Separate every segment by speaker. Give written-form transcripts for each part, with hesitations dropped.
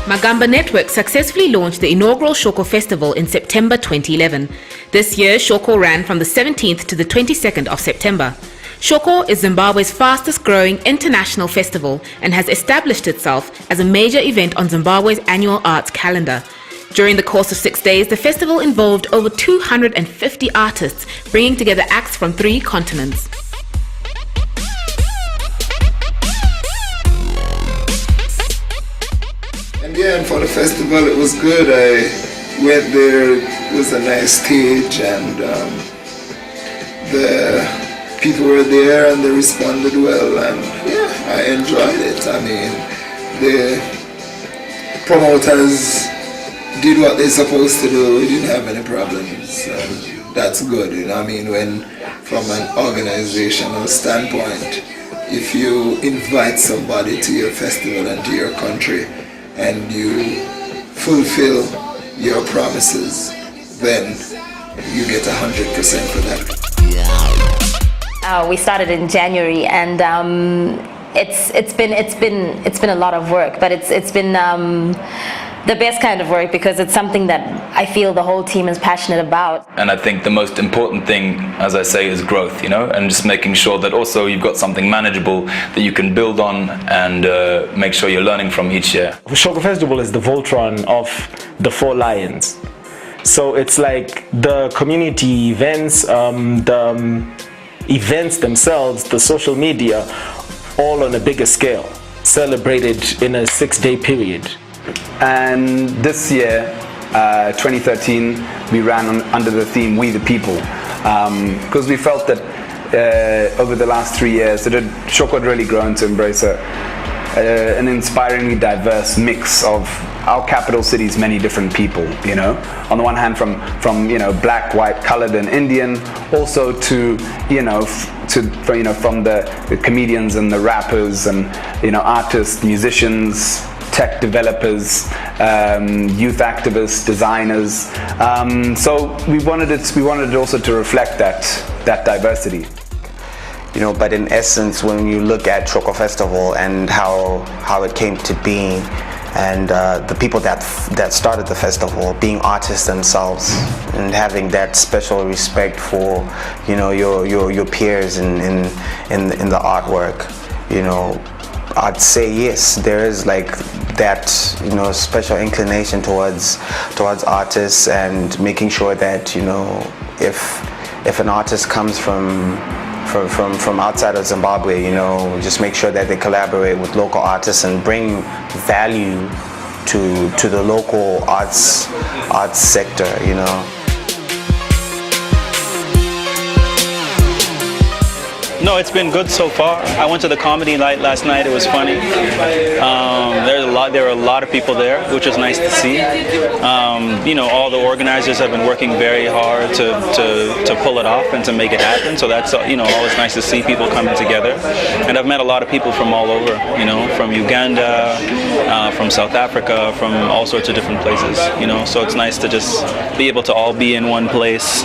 Speaker 1: Magamba Network successfully launched the inaugural Shoko Festival in September 2011. This year, Shoko ran from the 17th to the 22nd of September. Shoko is Zimbabwe's fastest growing international festival and has established itself as a major event on Zimbabwe's annual arts calendar. During the course of 6 days, the festival involved over 250 artists, bringing together acts from 3 continents.
Speaker 2: And for the festival it was good. I went there, it was a nice stage, and the people were there and they responded well, and yeah, I enjoyed it. I mean, the promoters did what they're supposed to do. We didn't have any problems, and that's good, you know. I mean, when from an organizational standpoint, if you invite somebody to your festival and to your country and you fulfill your promises, then you get 100% for that.
Speaker 3: We started in January, and it's been a lot of work, but it's been the best kind of work because it's something that I feel the whole team is passionate about.
Speaker 4: And I think the most important thing, as I say, is growth, you know, and just making sure that also you've got something manageable that you can build on and make sure you're learning from each year.
Speaker 5: Shoko Festival is the Voltron of the 4 Lions. So it's like the community events, the events themselves, the social media, all on a bigger scale, celebrated in a 6-day period.
Speaker 6: And this year, 2013, we ran under the theme We the People, because we felt that over the last 3 years Shoko had really grown to embrace an inspiringly diverse mix of our capital city's many different people, you know, on the one hand from you know, black, white, colored and Indian, also to, you know, from the comedians and the rappers and, you know, artists, musicians, tech developers, youth activists, designers. So we wanted also to reflect that diversity.
Speaker 7: You know, but in essence, when you look at Shoko Festival and how it came to being, and the people that started the festival being artists themselves and having that special respect for, you know, your peers in the artwork, you know, I'd say yes, there is like that, you know, special inclination towards artists, and making sure that, you know, if an artist comes from outside of Zimbabwe, you know, just make sure that they collaborate with local artists and bring value to the local arts sector, you know.
Speaker 8: No, it's been good so far. I went to the comedy night last night. It was funny. There were a lot of people there, which was nice to see. You know, all the organizers have been working very hard to pull it off and to make it happen. So that's, you know, always nice to see people coming together. And I've met a lot of people from all over. You know, from Uganda, from South Africa, from all sorts of different places. You know, so it's nice to just be able to all be in one place,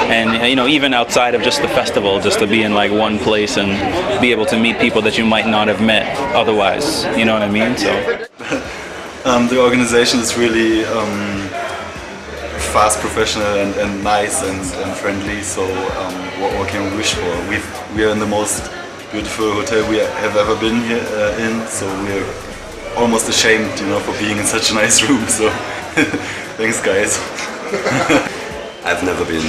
Speaker 8: and, you know, even outside of just the festival, just to be in like one place and be able to meet people that you might not have met otherwise, you know what I mean? So
Speaker 9: the organization is really fast, professional and nice and friendly, so what can we wish for? We are in the most beautiful hotel we have ever been here in, so we're almost ashamed, you know, for being in such a nice room, so thanks guys.
Speaker 10: I've never been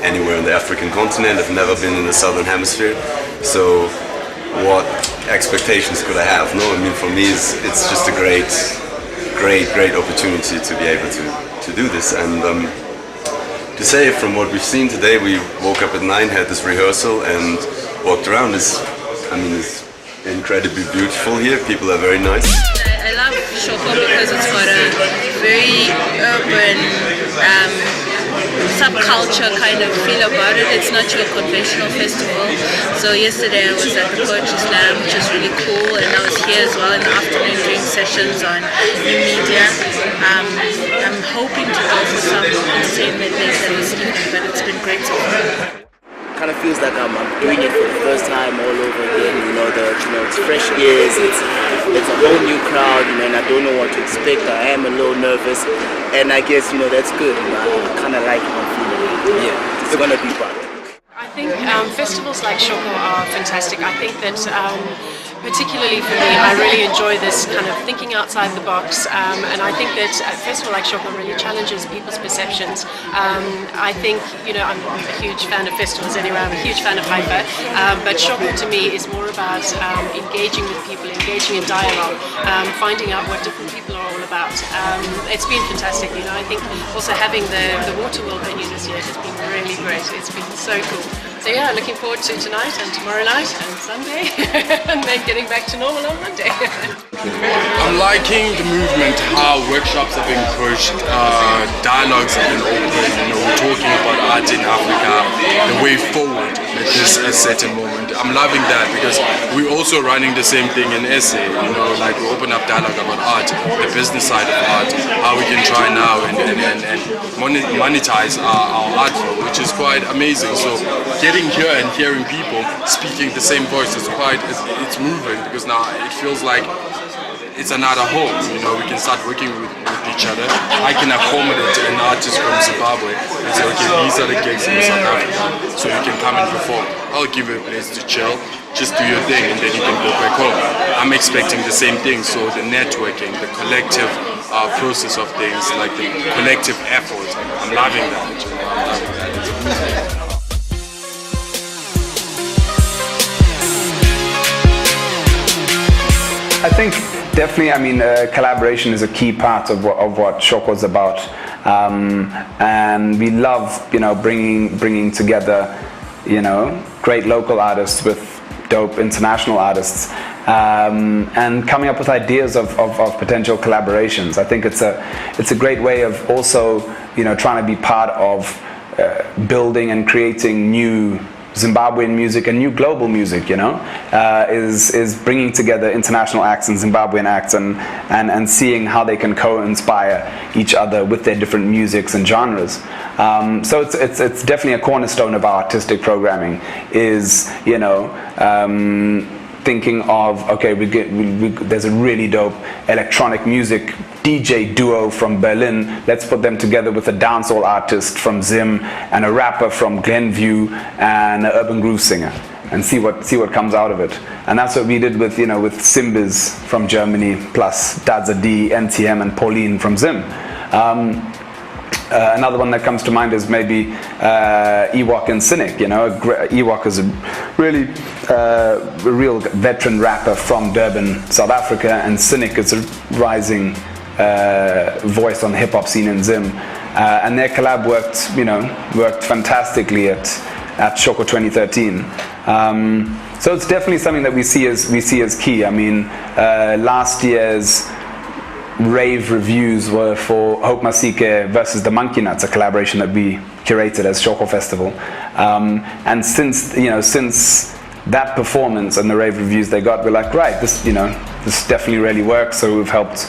Speaker 10: anywhere in the African continent. I've never been in the Southern Hemisphere, so what expectations could I have? No, I mean, for me it's just a great opportunity to be able to do this, and to say from what we've seen today, we woke up at 9, had this rehearsal and walked around. It's incredibly beautiful here. People are very nice.
Speaker 11: I love Shoko because it's got a very urban subculture kind of feel about it. It's not your conventional festival. So yesterday I was at the Poetry Slam, which is really cool, and I was here as well in the afternoon doing sessions on new media. I'm hoping to go for some entertainment later this evening, but it's been great so far.
Speaker 12: Kind of feels like I'm doing it for the first time all over again. You know, it's fresh ears, it's it's a whole new crowd, you know, and I don't know what to expect. I am a little nervous, and I guess, you know, that's good. You know, I kind of like my feeling. Yeah, it's gonna be fun.
Speaker 13: I think festivals like Shoko are fantastic. I think that particularly for me, I really enjoy this kind of thinking outside the box, and I think that a festival like Shoko really challenges people's perceptions. I think, you know, I'm a huge fan of festivals anyway, I'm a huge fan of Haifa, but Shoko to me is more about engaging with people, engaging in dialogue, finding out what different people are all about. It's been fantastic, you know. I think also having the Waterworld venue this year has been really great. It's been so cool. So yeah, looking forward to tonight and tomorrow night and Sunday, and then getting back to normal on Monday.
Speaker 14: I'm liking the movement, how workshops have been pushed, dialogues have been open, you know, we're talking about art in Africa, the way forward at this certain moment. I'm loving that because we're also running the same thing in SA, you know, like we open up dialogue about art, the business side of art, how we can try now and monetize our art form, which is quite amazing. So getting here and hearing people speaking the same voice is it's moving, because now it feels like it's another home, you know. We can start working with each other. I can accommodate an artist from Zimbabwe and say, okay, these are the gigs in South Africa, so you can come and perform. I'll give you a place to chill, just do your thing, and then you can go back home. I'm expecting the same thing, so the networking, the collective process of things, like the collective effort, I'm loving that, you know, I'm loving that.
Speaker 6: I think definitely, I mean, collaboration is a key part of what Shoko's about, and we love, you know, bringing together, you know, great local artists with dope international artists, and coming up with ideas of potential collaborations. I think it's a great way of also, you know, trying to be part of building and creating new Zimbabwean music and new global music, you know, is bringing together international acts and Zimbabwean acts and seeing how they can co-inspire each other with their different musics and genres. So it's definitely a cornerstone of our artistic programming, is, you know, thinking of, okay, there's a really dope electronic music DJ duo from Berlin, let's put them together with a dancehall artist from Zim and a rapper from Glenview and an urban groove singer, and see what comes out of it. And that's what we did with, you know, with Simbas from Germany, plus Dadza D, NTM and Pauline from Zim. Another one that comes to mind is maybe Ewok and Cynic. You know, Ewok is a really real veteran rapper from Durban, South Africa, and Cynic is a rising voice on the hip hop scene in Zim. And their collab worked fantastically at Shoko 2013. So it's definitely something that we see as key. I mean, last year's rave reviews were for Hope Masike versus the Monkey Nuts, a collaboration that we curated as Shoko Festival. And since that performance and the rave reviews they got, we're like, right, this definitely really works. So we've helped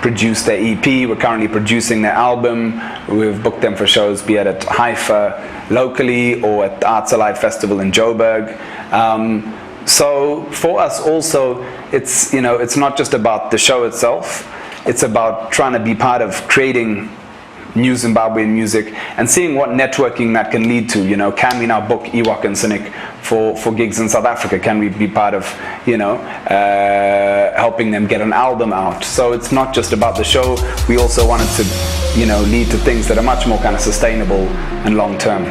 Speaker 6: produce their EP. We're currently producing their album. We've booked them for shows, be it at Haifa locally or at the Arts Alive Festival in Joburg. So for us also, it's not just about the show itself. It's about trying to be part of creating new Zimbabwean music and seeing what networking that can lead to. You know, can we now book Ewok and Cynic for gigs in South Africa? Can we be part of, helping them get an album out? So it's not just about the show. We also wanted to, lead to things that are much more kind of sustainable and long term.